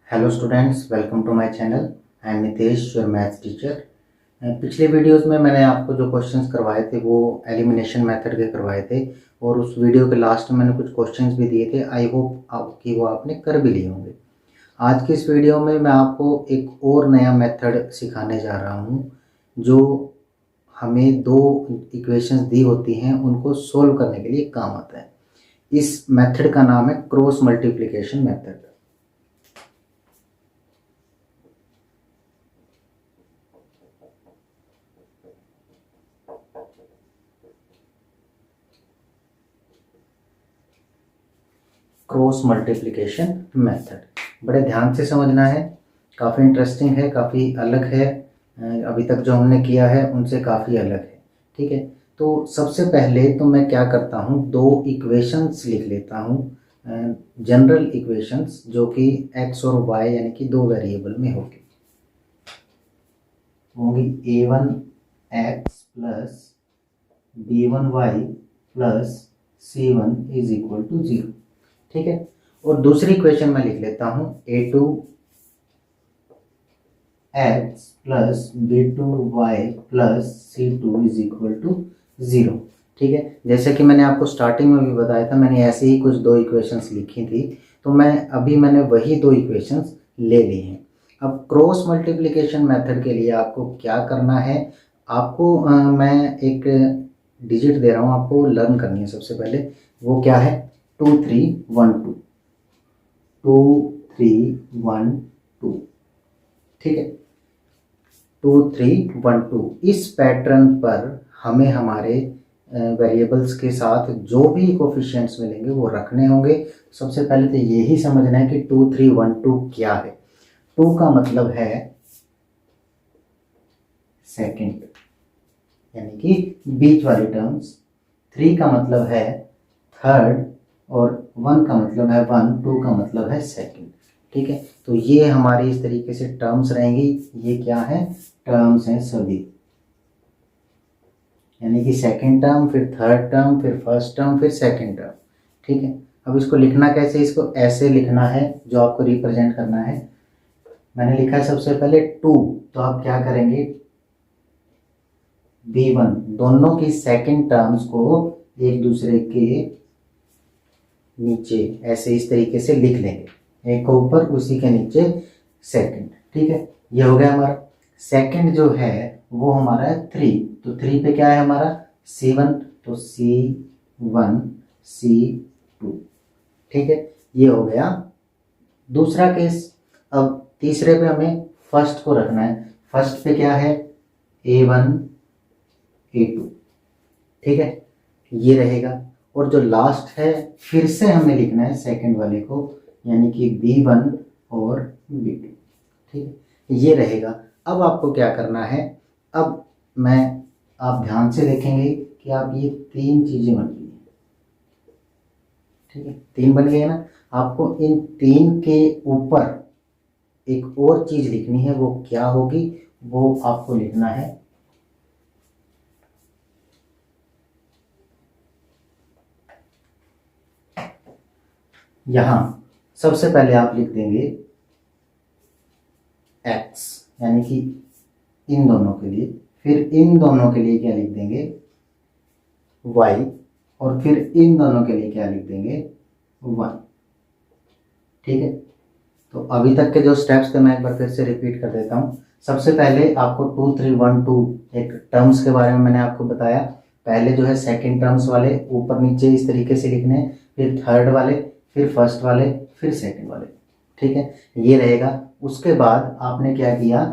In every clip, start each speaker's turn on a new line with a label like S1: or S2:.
S1: Hello students, welcome to my channel. I am Nitesh, your maths teacher. पिछले videos में मैंने आपको जो क्वेश्चंस करवाए थे वो एलिमिनेशन मेथड के करवाए थे और उस वीडियो के लास्ट में मैंने कुछ क्वेश्चंस भी दिए थे। आई होप कि वो आपने कर भी लिए होंगे। आज की इस वीडियो में मैं आपको एक और नया मेथड सिखाने जा रहा हूँ जो हमें दो इक्वेशंस दी होती हैं उनको सोल्व करने के लिए काम आता है। इस मेथड का नाम है cross multiplication method. Cross multiplication method बड़े ध्यान से समझना है। काफ़ी इंटरेस्टिंग है, काफ़ी अलग है। अभी तक जो हमने किया है उनसे काफ़ी अलग है। ठीक है, तो सबसे पहले तो मैं क्या करता हूँ, दो इक्वेशंस लिख लेता हूँ, जनरल इक्वेशंस जो कि एक्स और वाई यानी कि दो वेरिएबल में होगी। a1x plus b1y plus c1 is equal to 0। ठीक है, और दूसरी इक्वेशन मैं लिख लेता हूं a2x plus b2y plus c2 is equal to 0। ठीक है, जैसे कि मैंने आपको स्टार्टिंग में भी बताया था, मैंने ऐसे ही कुछ दो इक्वेशंस लिखी थी, तो मैंने वही दो इक्वेशंस ले ली हैं। अब क्रॉस मल्टीप्लिकेशन मेथड के लिए आपको क्या करना है, आपको मैं एक डिजिट दे रहा हूँ, आपको लर्न करनी है। सबसे पहले वो क्या है, 2 3 1 2, 2 3 1 2। ठीक है, 2 3 1 2। इस पैटर्न पर हमें हमारे वेरिएबल्स के साथ जो भी कोफिशिएंट्स मिलेंगे वो रखने होंगे। सबसे पहले तो यही समझना है कि 2 3 1 2 क्या है। 2 का मतलब है सेकंड यानी कि बीच वाली टर्म्स, 3 का मतलब है थर्ड, और 1 का मतलब है 1, 2 का मतलब है सेकंड। ठीक है, तो ये हमारी इस तरीके से टर्म्स रहेंगी। ये क्या है, टर्म्स हैं सभी, यानी कि सेकंड टर्म, फिर थर्ड टर्म, फिर फर्स्ट टर्म, फिर सेकंड टर्म। ठीक है, अब इसको लिखना कैसे, इसको ऐसे लिखना है जो आपको रिप्रेजेंट करना है। मैंने लिखा है सबसे पहले 2, तो आप क्या करेंगे, b1 दोनों की सेकंड टर्म्स को एक दूसरे के नीचे ऐसे इस तरीके से लिख लेंगे, एक को ऊपर उसी के नीचे सेकंड। ठीक है, ये हो गया हमारा। सेकंड जो है वो हमारा है 3, तो 3 पे क्या है हमारा c1, तो c1 c2। ठीक है, ये हो गया दूसरा केस। अब तीसरे पे हमें फर्स्ट को रखना है। फर्स्ट पे क्या है, a1 a2। ठीक है, ये रहेगा। और जो लास्ट है फिर से हमें लिखना है सेकंड वाले को, यानी कि b1 और b2। ठीक है, ये रहेगा। अब आपको क्या करना है, अब आप ध्यान से देखेंगे कि आप ये तीन चीजें बन गई हैं। ठीक है, तीन बन गए ना। आपको इन तीन के ऊपर एक और चीज लिखनी है, वो क्या होगी, वो आपको लिखना है यहां। सबसे पहले आप लिख देंगे x, यानी कि इन दोनों के लिए, फिर इन दोनों के लिए क्या लिख देंगे y, और फिर इन दोनों के लिए क्या लिख देंगे 1। ठीक है, तो अभी तक के जो स्टेप्स थे मैं एक बार फिर से रिपीट कर देता हूँ। सबसे पहले आपको 2 3 1 2 एक टर्म्स के बारे में मैंने आपको बताया। पहले जो है सेकंड टर्म्स वाले ऊपर नीचे इस तरीके से लिखने हैं, फिर थर्ड वाले, फिर फर्स्ट वाले, फिर सेकंड वाले। ठीक है, ये रहेगा। उसके बाद आपने क्या किया,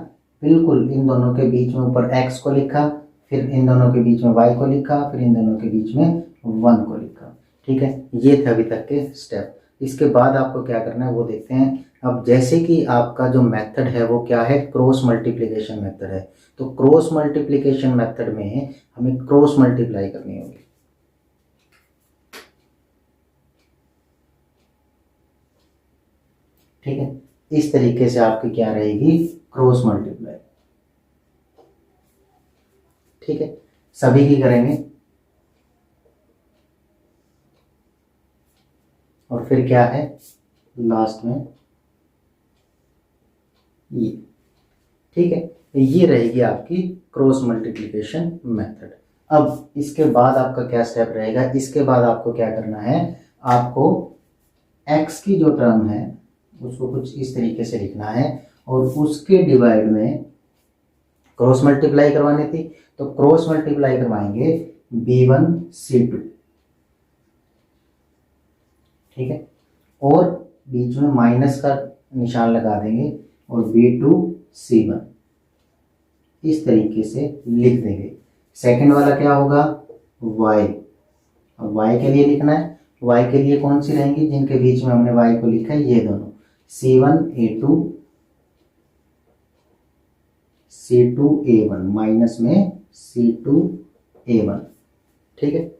S1: बिल्कुल इन दोनों के बीच में ऊपर x को लिखा, फिर इन दोनों के बीच में y को लिखा, फिर इन दोनों के बीच में 1 को लिखा। ठीक है, ये थे अभी तक के स्टेप। इसके बाद आपको क्या करना है वो देखते हैं। अब जैसे कि आपका जो मेथड है वो क्या है, क्रॉस मल्टीप्लिकेशन मेथड है, तो क्रॉस मल्टीप्लिकेशन मेथड में हमें क्रॉस मल्टीप्लाई करनी होगी। ठीक है, इस तरीके से आपकी क्या रहेगी, क्रॉस मल्टीप्लाई। ठीक है, सभी की करेंगे, और फिर क्या है लास्ट में ये, ठीक है। ये रहेगी आपकी क्रॉस मल्टीप्लिकेशन मेथड। अब इसके बाद आपका क्या स्टेप रहेगा, इसके बाद आपको क्या करना है, आपको x की जो टर्म है उसको कुछ इस तरीके से लिखना है और उसके डिवाइड में क्रॉस मल्टीप्लाई करवानी थी, तो क्रॉस मल्टीप्लाई करवाएंगे b1 c2, ठीक है, और बीच में माइनस का निशान लगा देंगे और b2 c1 इस तरीके से लिख देंगे। सेकंड वाला क्या होगा, y। अब y के लिए लिखना है, y के लिए कौन सी रहेंगी, जिनके बीच में हमने y को लिखा है ये दोनों, c1a2 c2a1 माइनस में c2a1, ठीक है।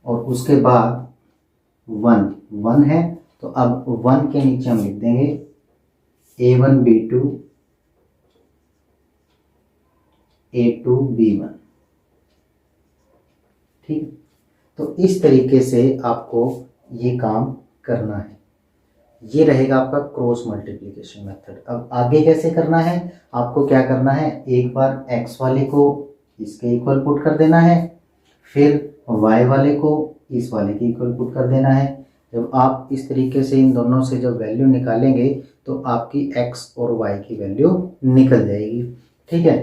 S1: और उसके बाद 1 है, तो अब 1 के नीचे हम लिख देंगे a1b2 a2b1, ठीक है। तो इस तरीके से आपको ये काम करना है। ये रहेगा आपका क्रॉस मल्टीप्लिकेशन मेथड। अब आगे कैसे करना है, आपको क्या करना है, एक बार x वाले को इसके इक्वल पुट कर देना है, फिर y वाले को इस वाले के इक्वल पुट कर देना है। जब आप इस तरीके से इन दोनों से जब वैल्यू निकालेंगे तो आपकी x और y की वैल्यू निकल जाएगी, ठीक है।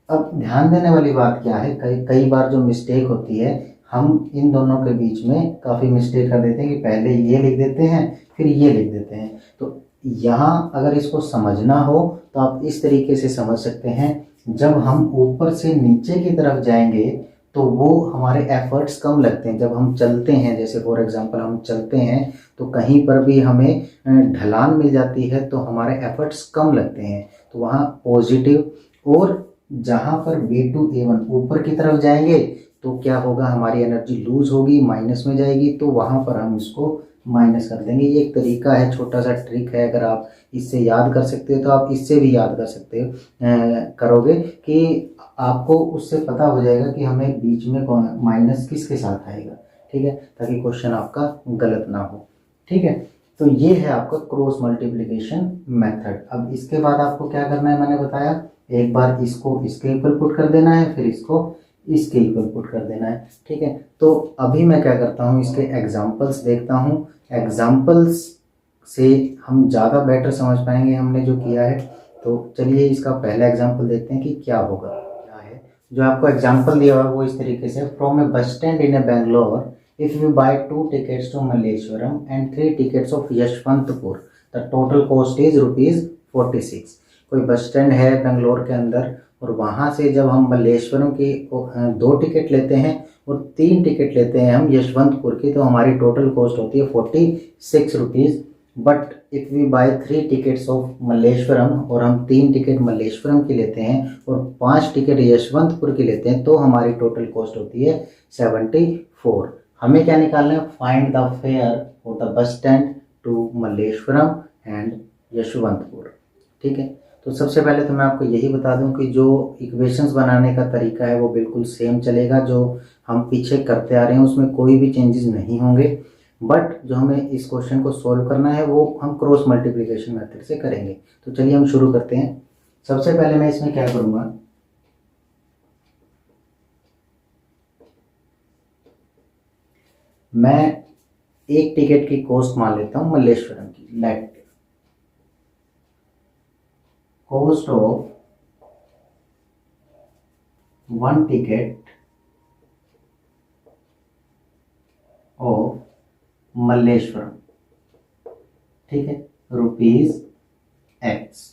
S1: अब ध्यान देने वाली बात क्या है, कई बार जो मिस्टेक होती है, हम इन दोनों के बीच में काफ़ी मिस्टेक कर देते हैं कि पहले ये लिख देते हैं फिर ये लिख देते हैं। तो यहाँ अगर इसको समझना हो तो आप इस तरीके से समझ सकते हैं, जब हम ऊपर से नीचे की तरफ जाएंगे तो वो हमारे एफर्ट्स कम लगते हैं। जब हम चलते हैं, जैसे फॉर एग्जांपल हम चलते हैं तो कहीं पर भी हमें ढलान मिल जाती है तो हमारे एफर्ट्स कम लगते हैं, तो वहाँ पॉजिटिव। और जहाँ पर B2 A1 ऊपर की तरफ जाएंगे तो क्या होगा, हमारी एनर्जी लूज होगी, माइनस में जाएगी, तो वहाँ पर हम इसको माइनस कर देंगे। ये एक तरीका है, छोटा सा ट्रिक है, अगर आप इससे याद कर सकते हो तो आप इससे भी याद कर सकते हो, करोगे कि आपको उससे पता हो जाएगा कि हमें बीच में माइनस किसके साथ आएगा, ठीक है, ताकि क्वेश्चन आपका गलत ना हो, ठीक है। तो ये है आपका क्रॉस मल्टीप्लिकेशन मेथड। अब इसके बाद आपको क्या करना है, मैंने बताया, एक बार इसको इसके इक्वल पुट कर देना है, फिर इसको इसके इक्वल पुट कर देना है, ठीक है। तो अभी मैं क्या करता हूँ, इसके एग्जाम्पल्स देखता हूँ, एग्जाम्पल्स से हम ज़्यादा बेटर समझ पाएंगे हमने जो किया है। तो चलिए इसका पहला एग्जाम्पल देखते हैं कि क्या होगा। क्या है जो आपको एग्जाम्पल दिया हुआ है वो इस तरीके से, from a bus stand in a Bangalore if you buy 2 tickets to Malleswaram and 3 tickets of Yeshwanthpur the total cost is ₹46। कोई बस स्टैंड है बेंगलोर के अंदर और वहाँ से जब हम मल्लेश्वरम की 2 टिकट लेते हैं और 3 टिकट लेते हैं हम यशवंतपुर की, तो हमारी टोटल कॉस्ट होती है ₹46। But if we buy 3 tickets of Malleswaram और हम 3 टिकट मल्लेश्वरम की लेते हैं और 5 टिकट यशवंतपुर की लेते हैं, तो हमारी टोटल कॉस्ट होती है 74। हमें क्या निकालना है, find the fare for the bus stand to Malleswaram and Yeshwanthpur, ठीक है। तो सबसे पहले तो मैं आपको यही बता दूं कि जो इक्वेशंस बनाने का तरीका है वो बिल्कुल सेम चलेगा, जो हम पीछे करते आ रहे हैं उसमें कोई भी चेंजेस नहीं होंगे। बट जो हमें इस क्वेश्चन को सॉल्व करना है वो हम क्रॉस मल्टीप्लिकेशन मेथड से करेंगे। तो चलिए हम शुरू करते हैं। सबसे पहले मैं इसमें क्या करूँगा, मैं एक टिकट की कॉस्ट मान लेता हूँ मल्लेश्वरम की, let cost of 1 ticket of Malleswaram, ठीक है, ₹X।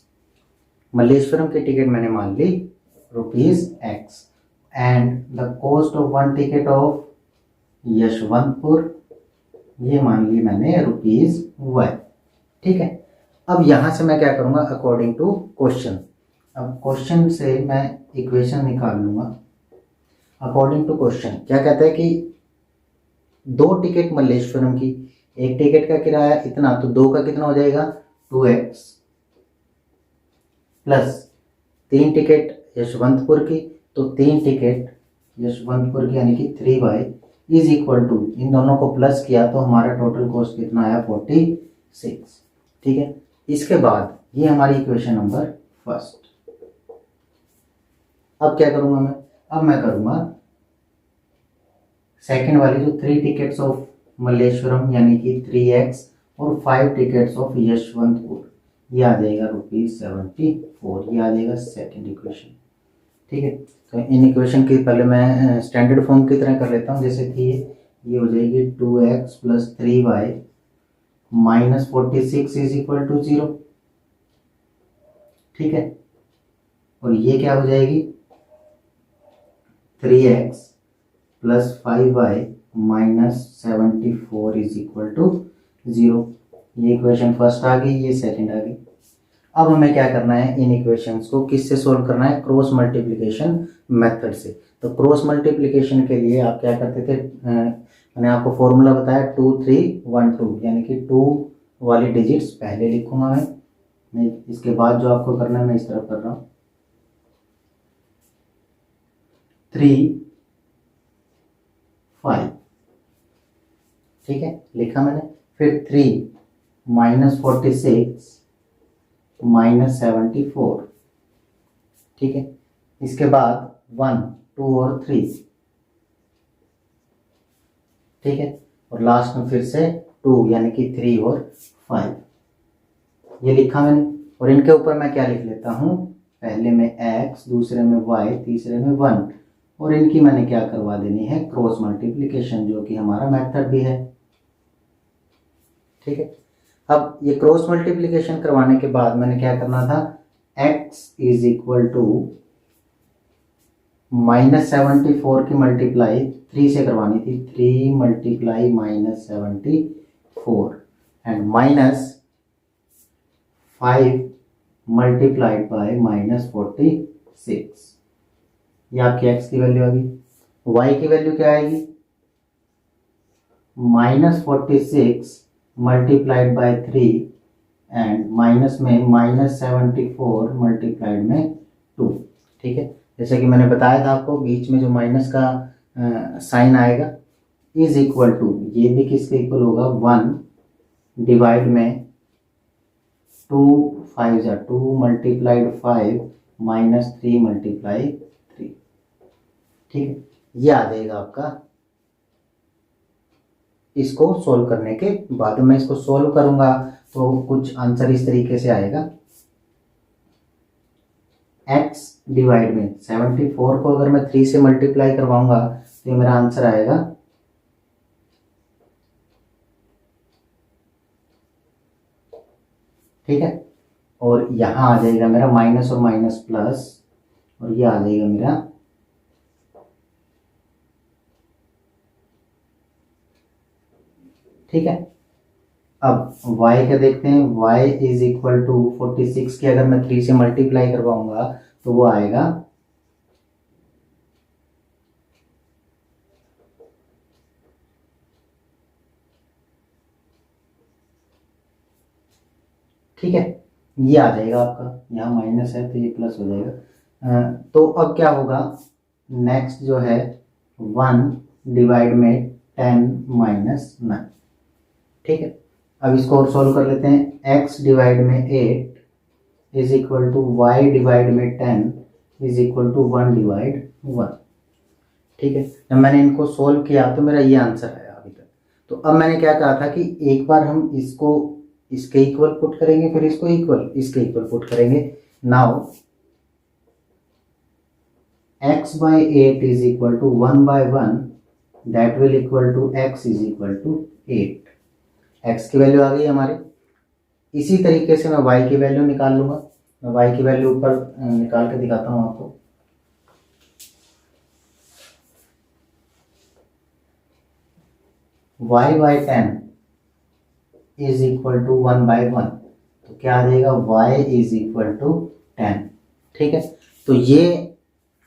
S1: मल्लेश्वरम की टिकट मैंने मान ली ₹X and the cost of 1 ticket of Yeshwanthpur, ये मान ली मैंने ₹Y, ठीक है। अब यहाँ से मैं क्या करूँगा, अकॉर्डिंग टू क्वेश्चन, अब क्वेश्चन से मैं इक्वेशन निकाल लूँगा। अकॉर्डिंग टू क्वेश्चन क्या कहता है कि 2 टिकट मल्लेश्वरम की, एक टिकट का किराया इतना, तो 2 का कितना हो जाएगा 2x, प्लस 3 टिकट यशवंतपुर की, तो 3 टिकट यशवंतपुर की यानी कि 3y इज इक्वल टू, इन दोनों को प्लस किया तो हमारा टोटल कॉस्ट कितना आया 46, ठीक है। इसके बाद ये हमारी इक्वेशन नंबर फर्स्ट। अब क्या करूंगा मैं, अब मैं करूंगा सेकंड वाली जो 3 टिकट्स ऑफ मल्लेश्वरम यानी कि 3x और 5 टिकट्स ऑफ यशवंतपुर, ये आ जाएगा ₹74, ये आ जाएगा सेकंड इक्वेशन। ठीक है, तो इन इक्वेशन की पहले मैं स्टैंडर्ड फॉर्म की तरह कर लेता हूँ। जैसे थी ये हो जाएगी 2x + 3y - 46 = 0। ठीक है, और ये क्या हो जाएगी 3x + 5y - 74 = 0। ये इक्वेशन फर्स्ट आ गई, ये सेकंड आ गई। अब हमें क्या करना है, इन इक्वेशंस को किससे सोल्व करना है, क्रॉस मल्टीप्लिकेशन मेथड से। तो क्रॉस मल्टीप्लिकेशन के लिए आप क्या करते थे, मैंने आपको फॉर्मूला बताया 2 3 1 2, यानी कि 2 वाली डिजिट्स पहले लिखूंगा मैं इसके बाद जो आपको करना है मैं इस तरफ कर रहा हूँ 3 5। ठीक है, लिखा मैंने। फिर 3 - 46 - 74। ठीक है, इसके बाद 1 2 और 3। ठीक है, और लास्ट में फिर से 2 यानी कि 3 और 5, ये लिखा मैंने। और इनके ऊपर मैं क्या लिख लेता हूँ, पहले में x, दूसरे में y, तीसरे में 1, और इनकी मैंने क्या करवा देनी है, क्रॉस मल्टीप्लिकेशन, जो कि हमारा मेथड भी है। ठीक है, अब ये क्रॉस मल्टीप्लिकेशन करवाने के बाद मैंने क्या करना था, x = -74 की मल्टीप्लाई 3 से करवानी थी, 3 × -74 एंड -5 मल्टीप्लाइड बाय -46। ये आपकी x की वैल्यू आ गई। y की वैल्यू क्या आएगी, -46 मल्टीप्लाइड बाय 3 एंड माइनस में -74 मल्टीप्लाइड में 2। ठीक है, जैसे कि मैंने बताया था आपको, बीच में जो माइनस का साइन आएगा = ये भी किसके इक्वल होगा, 1 डिवाइड में 2 5 × 2 मल्टीप्लाइड 5 -3 मल्टीप्लाई 3। ठीक है, ये आ जाएगा आपका। इसको सोल्व करने के बाद मैं इसको सोल्व करूंगा तो कुछ आंसर इस तरीके से आएगा, x डिवाइड में 74 को अगर मैं 3 से मल्टीप्लाई करवाऊंगा तो मेरा आंसर आएगा ठीक है, और यहां आ जाएगा मेरा माइनस और माइनस प्लस, और ये आ जाएगा मेरा ठीक है। अब y का देखते हैं, y = 46 की अगर मैं 3 से मल्टीप्लाई करवाऊंगा तो वो आएगा ठीक है, ये आ जाएगा आपका, यहाँ माइनस है तो ये प्लस हो जाएगा। तो अब क्या होगा, नेक्स्ट जो है 1 डिवाइड में 10 - 9। ठीक है, अब इसको और सोल्व कर लेते हैं। x डिवाइड में 8 = y डिवाइड में 10 = 1 डिवाइड 1। ठीक है, जब मैंने इनको सोल्व किया तो मेरा ये आंसर आया अभी तक। तो अब मैंने क्या कहा था कि एक बार हम इसको इसके इक्वल पुट करेंगे, फिर इसको इक्वल इसके इक्वल पुट करेंगे। Now x/8 = 1/1, that will equal to x = 8। x की वैल्यू आ गई हमारी। इसी तरीके से मैं y की वैल्यू निकाल लूंगा। मैं y की वैल्यू ऊपर निकाल के दिखाता हूं आपको। y/10 = 1/1, तो क्या आ जाएगा, y = 10। ठीक है, तो ये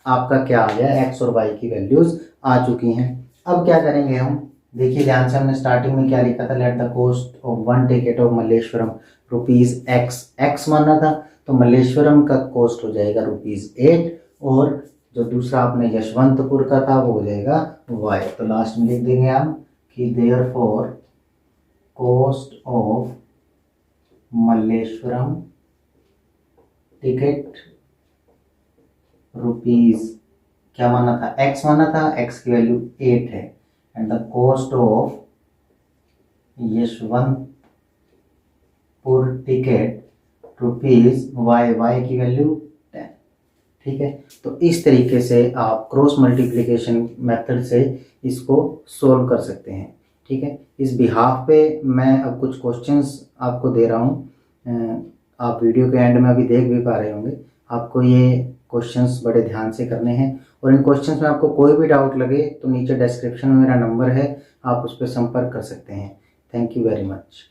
S1: आपका क्या आ गया, x और y की वैल्यूज आ चुकी हैं। अब क्या करेंगे हम, देखिए ध्यान से, हमने स्टार्टिंग में क्या लिखा था, let the cost of 1 ticket of Malleswaram ₹x, x माना था, तो मल्लेश्वरम का कॉस्ट हो जाएगा ₹8, और जो दूसरा आपने यशवंतपुर का था वो हो जाएगा y। तो लास्ट में लिख देंगे हम कि therefore cost of Malleswaram ticket rupees क्या माना था, x माना था, x की वैल्यू 8 है, and the cost of Yeshwanthpur ticket rupees y की वैल्यू 10। ठीक है, तो इस तरीके से आप क्रॉस मल्टीप्लिकेशन मेथड से इसको सोल्व कर सकते हैं। ठीक है, इस बिहाफ पे मैं अब कुछ क्वेश्चंस आपको दे रहा हूँ, आप वीडियो के एंड में अभी देख भी पा रहे होंगे। आपको ये क्वेश्चंस बड़े ध्यान से करने हैं, और इन क्वेश्चंस में आपको कोई भी डाउट लगे तो नीचे डिस्क्रिप्शन में मेरा नंबर है, आप उस पर संपर्क कर सकते हैं। Thank you very much.